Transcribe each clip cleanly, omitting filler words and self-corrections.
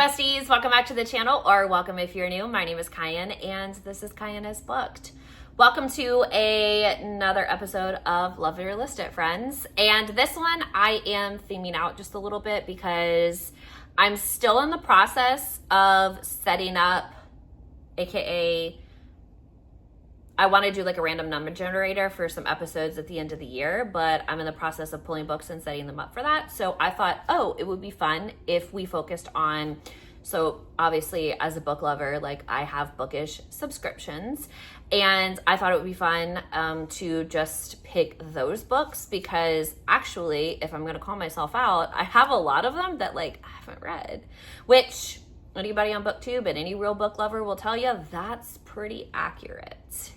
besties, welcome back to the channel, or welcome if you're new. My name is Cayenne, and this is Cayenne is Booked. Welcome to another episode of Love Your List It, friends. And this one I am theming out just a little bit because I'm still in the process of setting up, aka I want to do like a random number generator for some episodes at the end of the year, but I'm in the process of pulling books and setting them up for that. So I thought, it would be fun if we focused on, so obviously as a book lover, like I have bookish subscriptions, and I thought it would be fun to just pick those books because actually, if I'm going to call myself out, I have a lot of them that like I haven't read, which anybody on BookTube and any real book lover will tell you that's pretty accurate.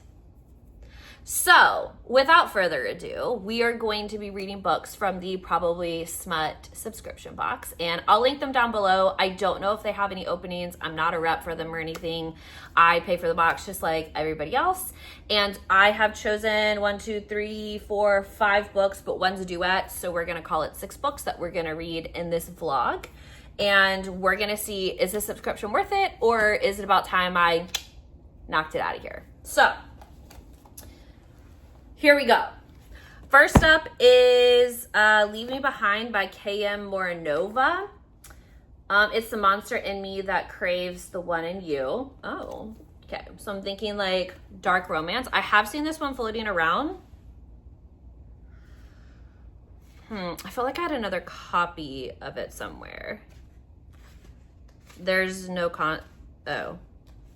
So, without further ado, we are going to be reading books from the Probably Smut subscription box, and I'll link them down below. I don't know if they have any openings. I'm not a rep for them or anything. I pay for the box just like everybody else, and I have chosen 5 books, but one's a duet, so we're going to call it 6 books that we're going to read in this vlog, and we're going to see, is this subscription worth it, or is it about time I knocked it out of here? So, here we go. First up is Leave Me Behind by K.M. Moranova. It's the monster in me that craves the one in you. Oh, okay. So I'm thinking like dark romance. I have seen this one floating around. I feel like I had another copy of it somewhere. There's no oh,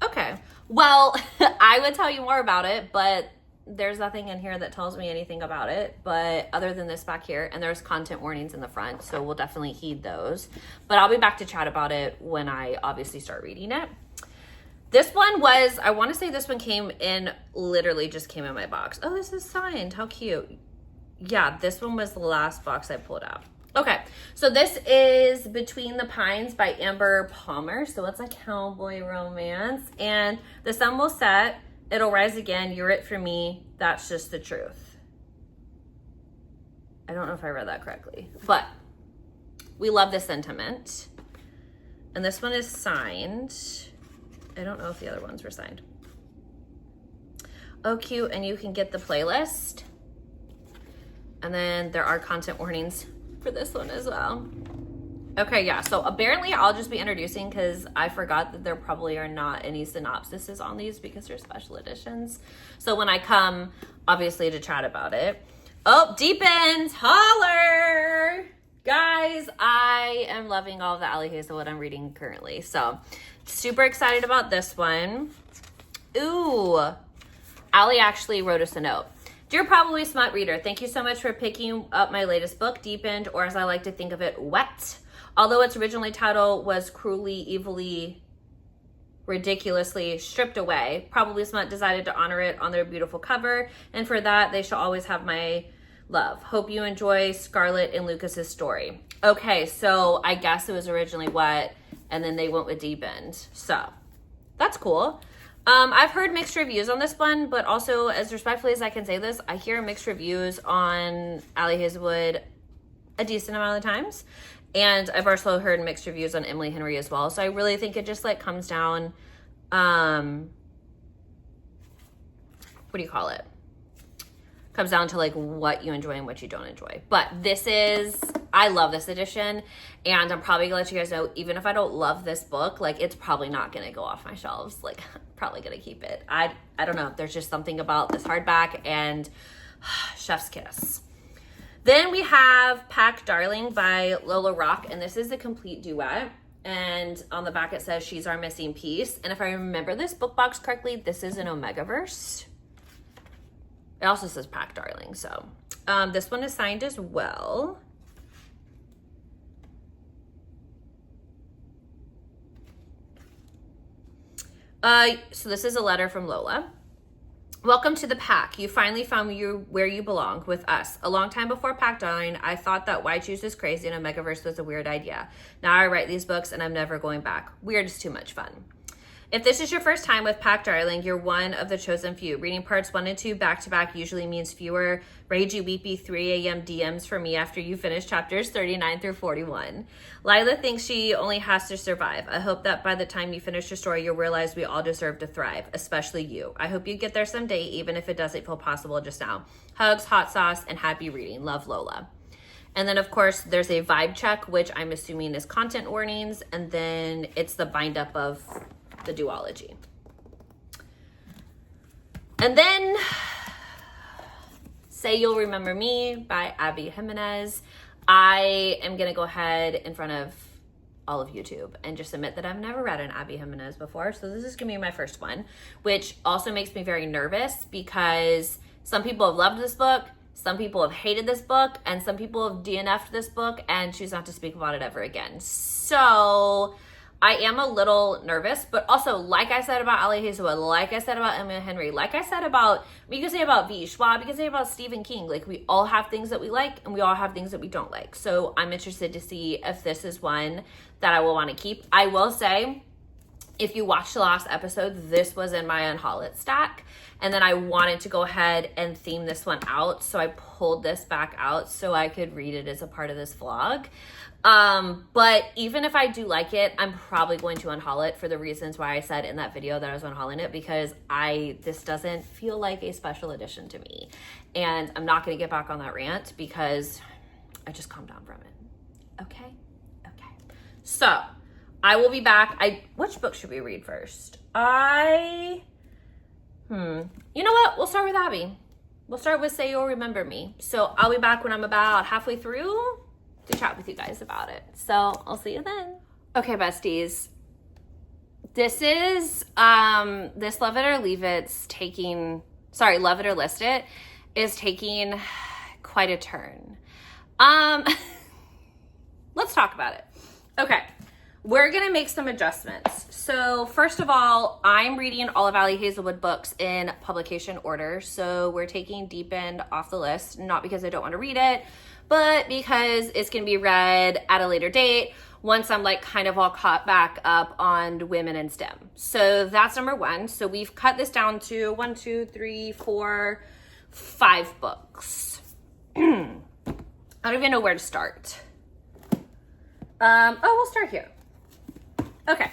okay. Well, I would tell you more about it, but there's nothing in here that tells me anything about it, but other than this back here, and there's content warnings in the front, so we'll definitely heed those. But I'll be back to chat about it when I obviously start reading it. This one was, I want to say this one literally just came in my box. Oh, this is signed. How cute. Yeah, this one was the last box I pulled out. Okay, so this is Between the Pines by Amber Palmer. So it's a cowboy romance. And the sun will set, it'll rise again, you're it for me, that's just the truth. I don't know if I read that correctly, but we love this sentiment. And this one is signed. I don't know if the other ones were signed. Oh, cute, and you can get the playlist. And then there are content warnings for this one as well. Okay, yeah, so apparently I'll just be introducing because I forgot that there probably are not any synopsises on these because they're special editions. So when I come, obviously, to chat about it. Oh, Deep Ends, holler! Guys, I am loving all of the Ali Hazelwood I'm reading currently. So super excited about this one. Ooh, Ali actually wrote us a note. Dear Probably Smut reader, thank you so much for picking up my latest book, Deepened, or as I like to think of it, Wet. Although its original title was cruelly, evilly, ridiculously stripped away, Probably Smut decided to honor it on their beautiful cover, and for that, they shall always have my love. Hope you enjoy Scarlett and Lucas's story. Okay, so I guess it was originally Wet, and then they went with Deepened. So, that's cool. I've heard mixed reviews on this one, but also, as respectfully as I can say this, I hear mixed reviews on Ali Hazelwood a decent amount of the times. And I've also heard mixed reviews on Emily Henry as well. So I really think it just like comes down, what do you call it? Comes down to like what you enjoy and what you don't enjoy. But I love this edition, and I'm probably gonna let you guys know, even if I don't love this book, like it's probably not gonna go off my shelves. Like I'm probably gonna keep it. I don't know. There's just something about this hardback and chef's kiss. Then we have Pack Darling by Lola Rock, and this is a complete duet. And on the back it says, she's our missing piece. And if I remember this book box correctly, this is an Omegaverse. It also says Pack Darling, so. This one is signed as well. So this is a letter from Lola. Welcome to the pack. You finally found where you belong, with us. A long time before Pack Darling, I thought that Why Choose This Crazy in a Megaverse was a weird idea. Now I write these books and I'm never going back. Weird is too much fun. If this is your first time with Pack Darling, you're one of the chosen few. Reading parts 1 and 2 back to back usually means fewer ragey, weepy 3 a.m. DMs from me after you finish chapters 39 through 41. Lila thinks she only has to survive. I hope that by the time you finish your story, you'll realize we all deserve to thrive, especially you. I hope you get there someday, even if it doesn't feel possible just now. Hugs, hot sauce, and happy reading. Love, Lola. And then, of course, there's a vibe check, which I'm assuming is content warnings, and then it's the bind up of the duology. And then Say You'll Remember Me by Abby Jimenez. I am going to go ahead in front of all of YouTube and just admit that I've never read an Abby Jimenez before. So this is going to be my first one, which also makes me very nervous because some people have loved this book, some people have hated this book, and some people have DNF'd this book and choose not to speak about it ever again. So I am a little nervous, but also, like I said about Ali Hazelwood, like I said about Emma Henry, like I said about, you can say about V. Schwab, you can say about Stephen King, like we all have things that we like and we all have things that we don't like. So I'm interested to see if this is one that I will want to keep. I will say, if you watched the last episode, this was in my Unhaul It stack. And then I wanted to go ahead and theme this one out. So I pulled this back out so I could read it as a part of this vlog. But even if I do like it, I'm probably going to unhaul it for the reasons why I said in that video that I was unhauling it, because this doesn't feel like a special edition to me. And I'm not going to get back on that rant because I just calmed down from it. Okay. So I will be back. Which book should we read first? You know what? We'll start with Abby. We'll start with Say You'll Remember Me. So I'll be back when I'm about halfway through to chat with you guys about it. So I'll see you then. Okay, besties. This is, this Love It or Leave It's taking, sorry, Love It or List It is taking quite a turn. Let's talk about it. Okay. We're going to make some adjustments. So first of all, I'm reading all of Ali Hazelwood books in publication order. So we're taking Deep End off the list, not because I don't want to read it, but because it's going to be read at a later date once I'm like kind of all caught back up on women in STEM. So that's number one. So we've cut this down to 1, 2, 3, 4, 5 books. I don't even know where to start. We'll start here. Okay.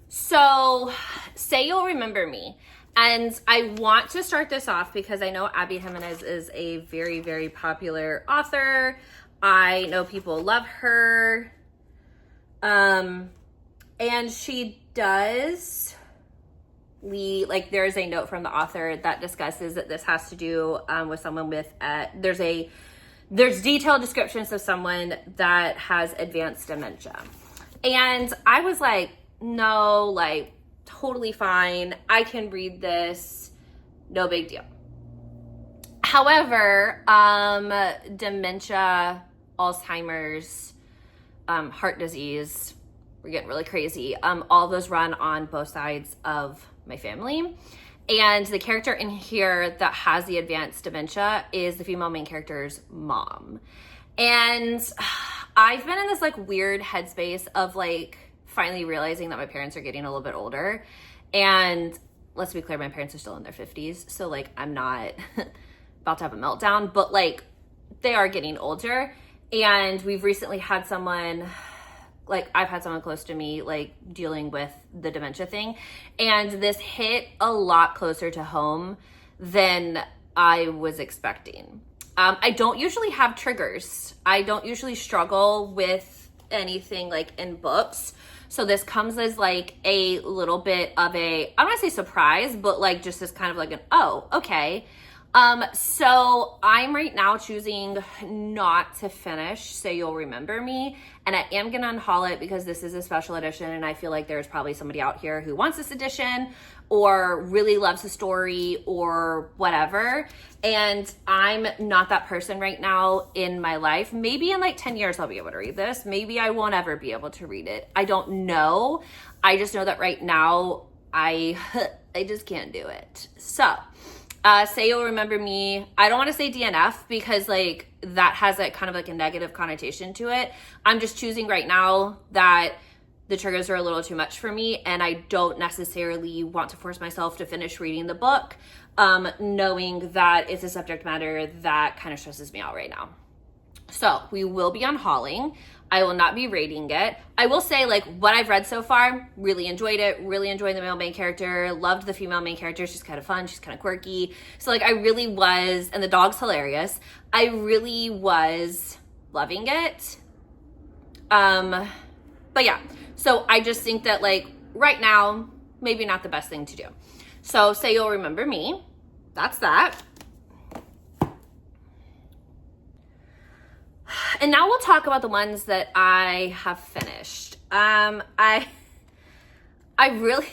So Say You'll Remember Me. And I want to start this off because I know Abby Jimenez is a very, very popular author. I know people love her. And she does there's a note from the author that discusses that this has to do with someone with, there's detailed descriptions of someone that has advanced dementia. And I was like, no, like totally fine. I can read this. No big deal. However, dementia, Alzheimer's, heart disease, we're getting really crazy. All those run on both sides of my family. And the character in here that has the advanced dementia is the female main character's mom. And I've been in this like weird headspace of like finally realizing that my parents are getting a little bit older. And let's be clear, my parents are still in their 50s. So like I'm not about to have a meltdown, but like they are getting older. And we've recently had someone, like I've had someone close to me like dealing with the dementia thing. And this hit a lot closer to home than I was expecting. I don't usually have triggers. I don't usually struggle with anything like in books. So this comes as like a little bit of I don't want to say surprise, but like just this kind of like oh, okay. So I'm right now choosing not to finish Say You'll Remember Me, and I am going to unhaul it because this is a special edition and I feel like there's probably somebody out here who wants this edition or really loves the story or whatever. And I'm not that person right now in my life. Maybe in like 10 years I'll be able to read this. Maybe I won't ever be able to read it. I don't know. I just know that right now I just can't do it. So Say You'll Remember Me. I don't want to say DNF because like that has like kind of like a negative connotation to it. I'm just choosing right now that the triggers are a little too much for me, and I don't necessarily want to force myself to finish reading the book, knowing that it's a subject matter that kind of stresses me out right now. So we will be unhauling. I will not be rating it. I will say, like, what I've read so far, really enjoyed it, really enjoyed the male main character, loved the female main character. She's kind of fun, she's kind of quirky. So, like, I really was, and the dog's hilarious. I really was loving it. But yeah, so I just think that, like, right now, maybe not the best thing to do. So Say You'll Remember Me. That's that. And now we'll talk about the ones that I have finished. I really,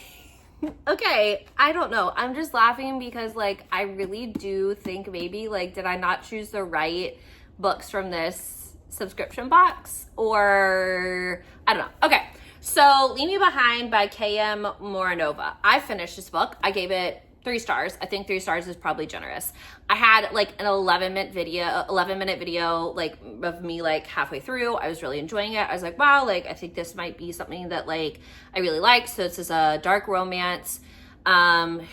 okay, I don't know. I'm just laughing because, like, I really do think maybe, like, did I not choose the right books from this subscription box? Or, I don't know. Okay, so Leave Me Behind by K.M. Moranova. I finished this book. I gave it 3 stars. I think 3 stars is probably generous. I had like an 11-minute video like of me like halfway through. I was really enjoying it. I was like, wow, like I think this might be something that like I really like. So this is a dark romance.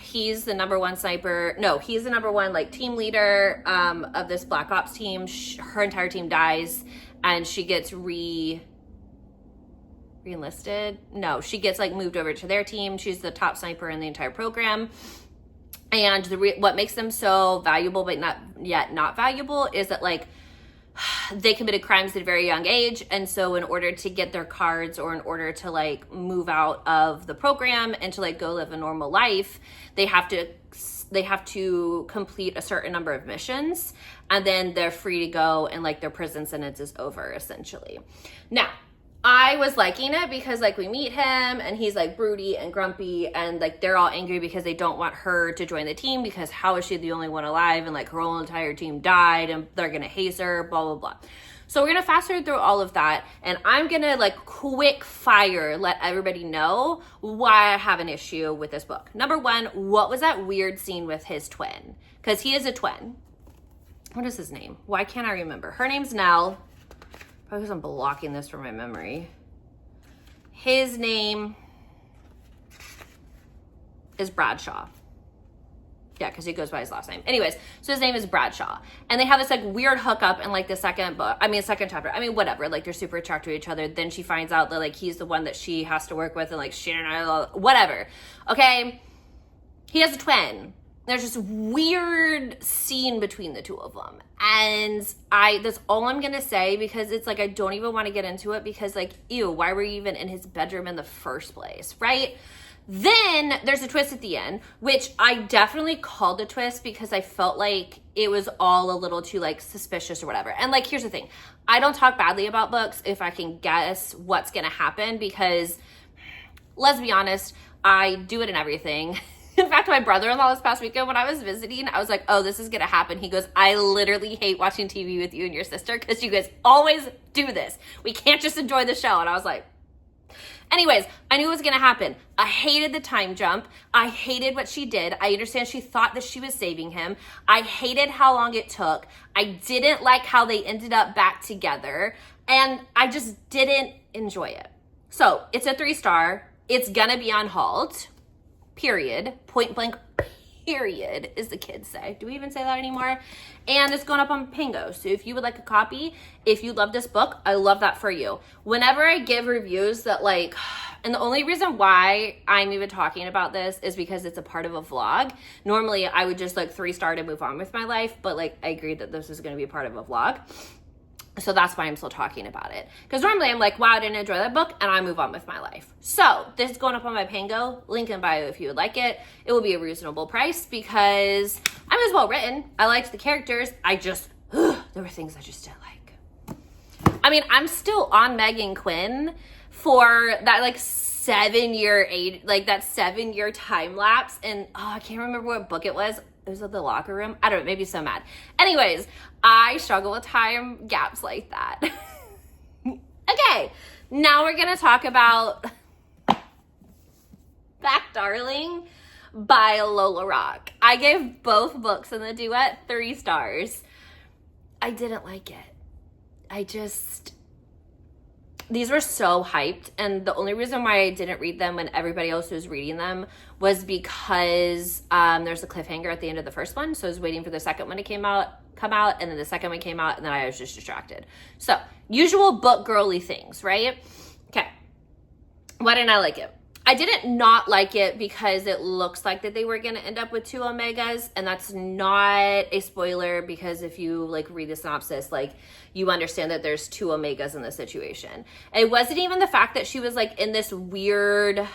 He's the number one sniper. No, he's the number one like team leader of this Black Ops team. Her entire team dies and she gets re-enlisted. No, she gets like moved over to their team. She's the top sniper in the entire program. And what makes them so valuable, but not valuable, is that like they committed crimes at a very young age. And so in order to get their cards or in order to like move out of the program and to like go live a normal life, they have to complete a certain number of missions and then they're free to go and like their prison sentence is over essentially. Now, I was liking it because like we meet him and he's like broody and grumpy and like they're all angry because they don't want her to join the team because how is she the only one alive and like her whole entire team died and they're gonna haze her, blah, blah, blah. So we're gonna fast forward through all of that and I'm gonna like quick fire let everybody know why I have an issue with this book. Number one, what was that weird scene with his twin? Because he is a twin. What is his name? Why can't I remember? Her name's Nell. Probably because I'm blocking this from my memory. His name is Bradshaw. Yeah, because he goes by his last name. Anyways, so his name is Bradshaw. And they have this like weird hookup in like the second chapter. I mean, whatever. Like they're super attracted to each other. Then she finds out that like he's the one that she has to work with and like she and I, whatever. Okay. He has a twin. There's this weird scene between the two of them. And that's all I'm going to say because it's like, I don't even want to get into it because like, ew, why were you even in his bedroom in the first place, right? Then there's a twist at the end, which I definitely called a twist because I felt like it was all a little too like suspicious or whatever. And like, here's the thing. I don't talk badly about books if I can guess what's going to happen because let's be honest, I do it in everything. In fact, my brother-in-law this past weekend when I was visiting, I was like, oh, this is going to happen. He goes, I literally hate watching TV with you and your sister because you guys always do this. We can't just enjoy the show. And I was like, anyways, I knew it was going to happen. I hated the time jump. I hated what she did. I understand she thought that she was saving him. I hated how long it took. I didn't like how they ended up back together. And I just didn't enjoy it. So it's a 3-star. It's going to be unhauled. Period. Point blank, period, as the kids say. Do we even say that anymore? And it's going up on Pango. So if you would like a copy, if you love this book, I love that for you. Whenever I give reviews that like, and the only reason why I'm even talking about this is because it's a part of a vlog. Normally I would just like 3-star to move on with my life, but like I agreed that this is going to be a part of a vlog. So that's why I'm still talking about it. Because normally I'm like, wow, I didn't enjoy that book, and I move on with my life. So this is going up on my Pango. Link in bio if you would like it. It will be a reasonable price because I was well written. I liked the characters. There were things I just didn't like. I mean, I'm still on Megan Quinn for that like 7-year time lapse. And I can't remember what book it was. It was at the locker room. I don't know, maybe so mad. Anyways, I struggle with time gaps like that. Okay, now we're gonna talk about Back Darling by Lola Rock. I gave both books in the duet 3 stars. I didn't like it. these were so hyped, and the only reason why I didn't read them when everybody else was reading them was because there's a cliffhanger at the end of the first one, so I was waiting for the second one to come out, and then the second one came out, and then I was just distracted. So, usual book girly things, right? Okay. Why didn't I like it? I didn't not like it because it looks like that they were going to end up with 2 Omegas, and that's not a spoiler because if you like read the synopsis, like you understand that there's 2 Omegas in the situation. And it wasn't even the fact that she was like in this weird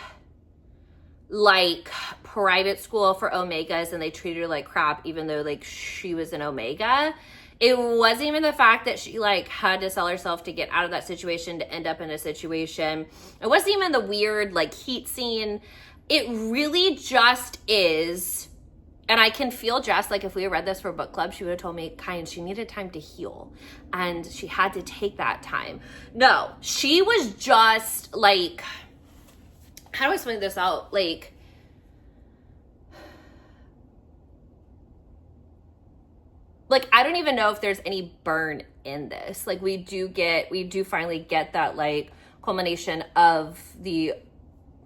like private school for Omegas and they treated her like crap even though like she was an Omega. It wasn't even the fact that she like had to sell herself to get out of that situation to end up in a situation. It wasn't even the weird like heat scene. It really just is. And I can feel Jess, like if we had read this for book club, she would have told me, Kyan, she needed time to heal. And she had to take that time. No, she was just like, how do I explain this out? Like, I don't even know if there's any burn in this. Like, we do finally get that, like, culmination of the,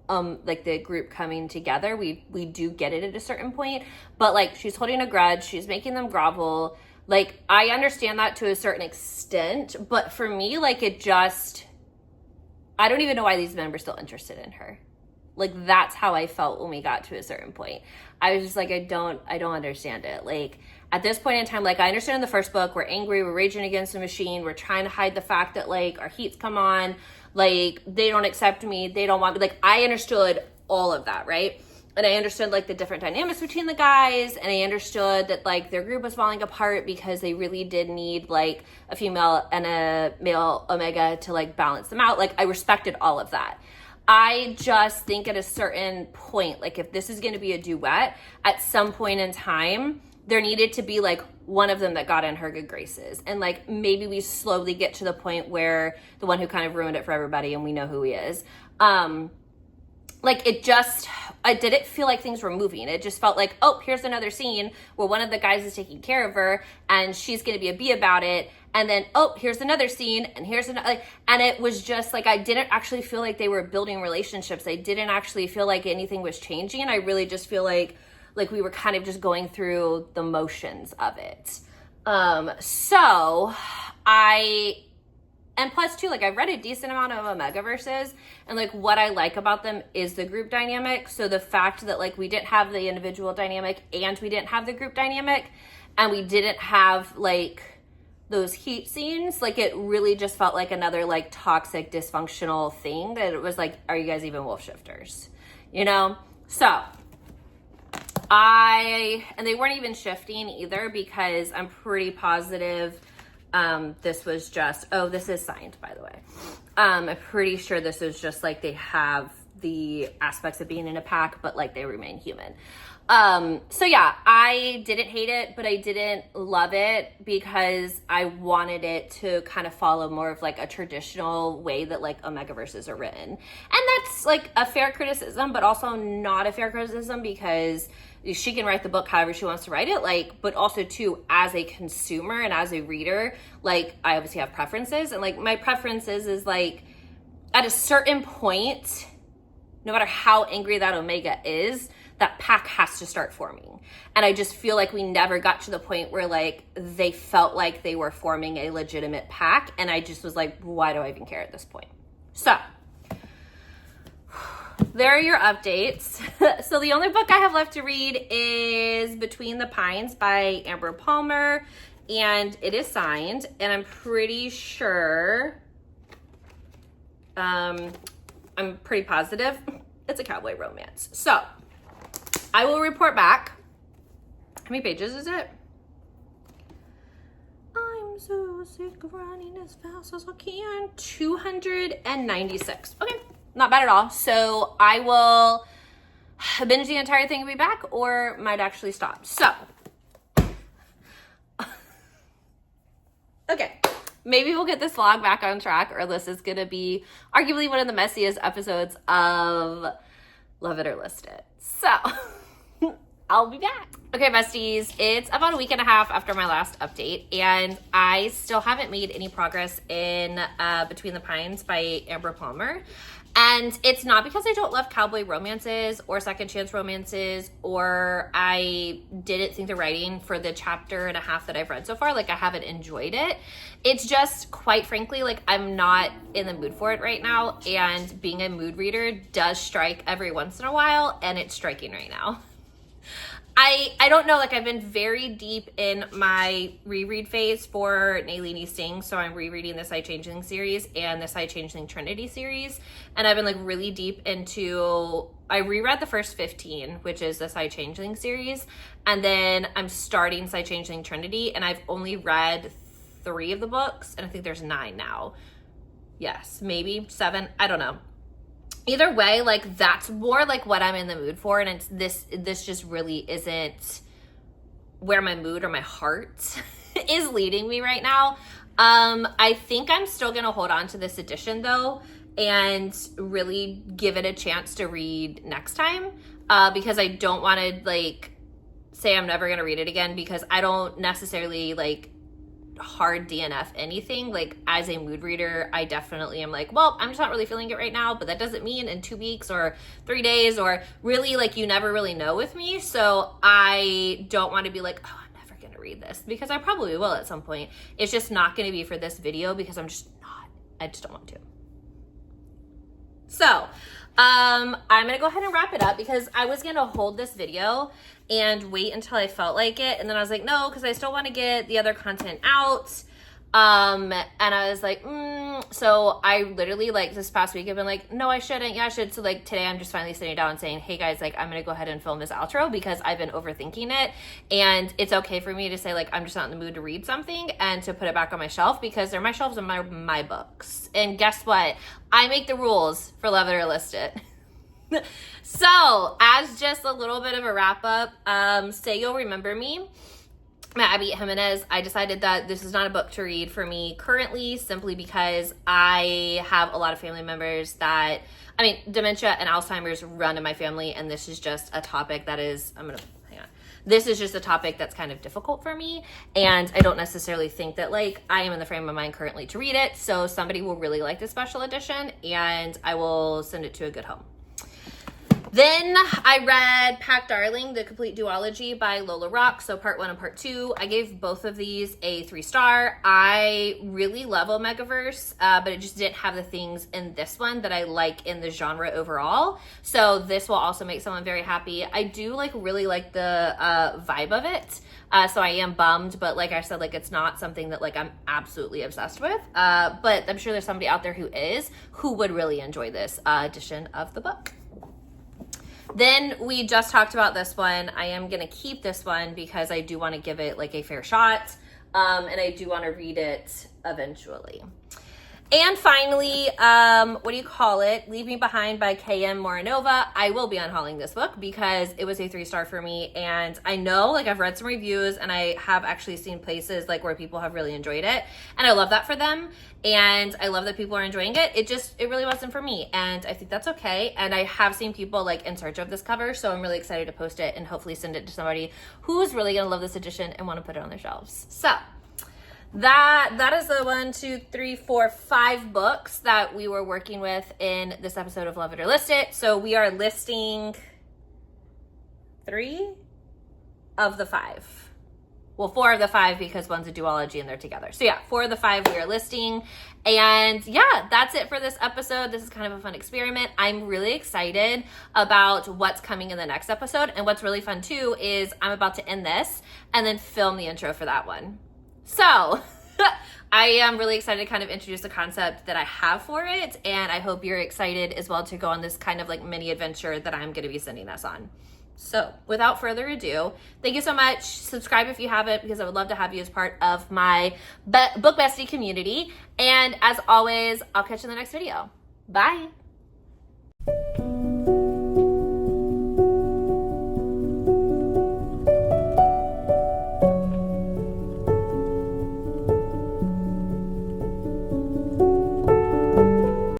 like, the group coming together. We do get it at a certain point. But, like, she's holding a grudge. She's making them grovel. Like, I understand that to a certain extent. But for me, like, it just, I don't even know why these men were still interested in her. Like, that's how I felt when we got to a certain point. I was just like, I don't understand it. Like, at this point in time, like, I understand in the first book, we're angry, we're raging against the machine, we're trying to hide the fact that, like, our heat's come on, like, they don't accept me, they don't want me. Like, I understood all of that, right? And I understood, like, the different dynamics between the guys, and I understood that, like, their group was falling apart because they really did need, like, a female and a male Omega to, like, balance them out. Like, I respected all of that. I just think at a certain point, like, if this is going to be a duet, at some point in time, there needed to be, like, one of them that got in her good graces. And, like, maybe we slowly get to the point where the one who kind of ruined it for everybody, and we know who he is. Like, I didn't feel like things were moving. It just felt like, oh, here's another scene where one of the guys is taking care of her, and she's going to be a bee about it. And then, oh, here's another scene, and here's another, like, and it was just, like, I didn't actually feel like they were building relationships. I didn't actually feel like anything was changing. I really just feel like we were kind of just going through the motions of it. And plus too, like, I've read a decent amount of Omega verses, and like what I like about them is the group dynamic. So the fact that like we didn't have the individual dynamic and we didn't have the group dynamic and we didn't have like those heat scenes, like it really just felt like another like toxic dysfunctional thing that it was like, are you guys even wolf shifters? You know? So and they weren't even shifting either because I'm pretty positive this was just, this is signed, by the way. I'm pretty sure this is just like they have the aspects of being in a pack, but like they remain human. So yeah, I didn't hate it, but I didn't love it because I wanted it to kind of follow more of like a traditional way that like Omega verses are written. And that's like a fair criticism, but also not a fair criticism because she can write the book however she wants to write it, like, but also too, as a consumer and as a reader, like, I obviously have preferences, and like, my preferences is like, at a certain point, no matter how angry that Omega is, that pack has to start forming. And I just feel like we never got to the point where like, they felt like they were forming a legitimate pack, and I just was like, why do I even care at this point? So, there are your updates. So the only book I have left to read is Between the Pines by Amber Palmer, and it is signed, and I'm pretty sure, I'm pretty positive it's a cowboy romance. So I will report back. How many pages is it? I'm so sick of running as fast as I can. 296. Okay. Not bad at all. So I will binge the entire thing and be back, or might actually stop. So, okay, maybe we'll get this vlog back on track, or this is going to be arguably one of the messiest episodes of Love It or List It. So, I'll be back. Okay, besties, it's about a week and a half after my last update, and I still haven't made any progress in Between the Pines by Amber Palmer. And it's not because I don't love cowboy romances or second chance romances, or I didn't think the writing for the chapter and a half that I've read so far, like I haven't enjoyed it. It's just, quite frankly, like I'm not in the mood for it right now. And being a mood reader does strike every once in a while, and it's striking right now. I don't know, like I've been very deep in my reread phase for Nalini Singh, so I'm rereading the Side Changeling series and the Side Changeling Trinity series, and I've been like really deep into, I reread the first 15, which is the Side Changeling series, and then I'm starting Side Changeling Trinity, and I've only read 3 of the books, and I think there's 9 now. Yes, maybe 7, I don't know. Either way, like that's more like what I'm in the mood for, and it's this just really isn't where my mood or my heart is leading me right now. I think I'm still gonna hold on to this edition though and really give it a chance to read next time, because I don't want to like say I'm never gonna read it again, because I don't necessarily like hard DNF anything. Like as a mood reader, I definitely am like, well, I'm just not really feeling it right now, but that doesn't mean in 2 weeks or 3 days, or really like you never really know with me. So I don't want to be like, oh, I'm never gonna read this, because I probably will at some point. It's just not going to be for this video because I just don't want to. So I'm gonna go ahead and wrap it up, because I was gonna hold this video and wait until I felt like it, and then I was like, no, because I still want to get the other content out. And I was like, so I literally like this past week I've been like, no, I shouldn't. Yeah, I should. So like today I'm just finally sitting down and saying, hey guys, like I'm gonna go ahead and film this outro because I've been overthinking it, and it's okay for me to say like I'm just not in the mood to read something and to put it back on my shelf, because they're my shelves and my books. And guess what? I make the rules for Love It or List It. So as just a little bit of a wrap up, Say You'll Remember Me by Abby Jimenez, I decided that this is not a book to read for me currently, simply because I have a lot of family members that, I mean, dementia and Alzheimer's run in my family, and this is just a topic that is, this is just a topic that's kind of difficult for me, and I don't necessarily think that like I am in the frame of mind currently to read it. So somebody will really like this special edition, and I will send it to a good home. Then I read Pack Darling, The Complete Duology by Lola Rock. So part 1 and part 2. I gave both of these a 3-star. I really love Omegaverse, but it just didn't have the things in this one that I like in the genre overall. So this will also make someone very happy. I do like really like the vibe of it. So I am bummed, but like I said, like it's not something that like I'm absolutely obsessed with. But I'm sure there's somebody out there who would really enjoy this edition of the book. Then we just talked about this one. I am going to keep this one because I do want to give it like a fair shot. And I do want to read it eventually. And finally, Leave Me Behind by K.M. Moranova. I will be unhauling this book because it was a 3-star for me. And I know, like I've read some reviews and I have actually seen places like where people have really enjoyed it. And I love that for them. And I love that people are enjoying it. It really wasn't for me. And I think that's okay. And I have seen people like in search of this cover. So I'm really excited to post it and hopefully send it to somebody who's really going to love this edition and want to put it on their shelves. So that is the 1, 2, 3, 4, 5 books that we were working with in this episode of Love It or List It. So we are listing 3 of the 5. Well, 4 of the 5 because one's a duology and they're together. So yeah, 4 of the 5 we are listing. And yeah, that's it for this episode. This is kind of a fun experiment. I'm really excited about what's coming in the next episode. And what's really fun too is I'm about to end this and then film the intro for that one. So I am really excited to kind of introduce the concept that I have for it, and I hope you're excited as well to go on this kind of like mini adventure that I'm going to be sending us on. So without further ado, thank you so much. Subscribe if you haven't, because I would love to have you as part of my book bestie community. And as always, I'll catch you in the next video. Bye.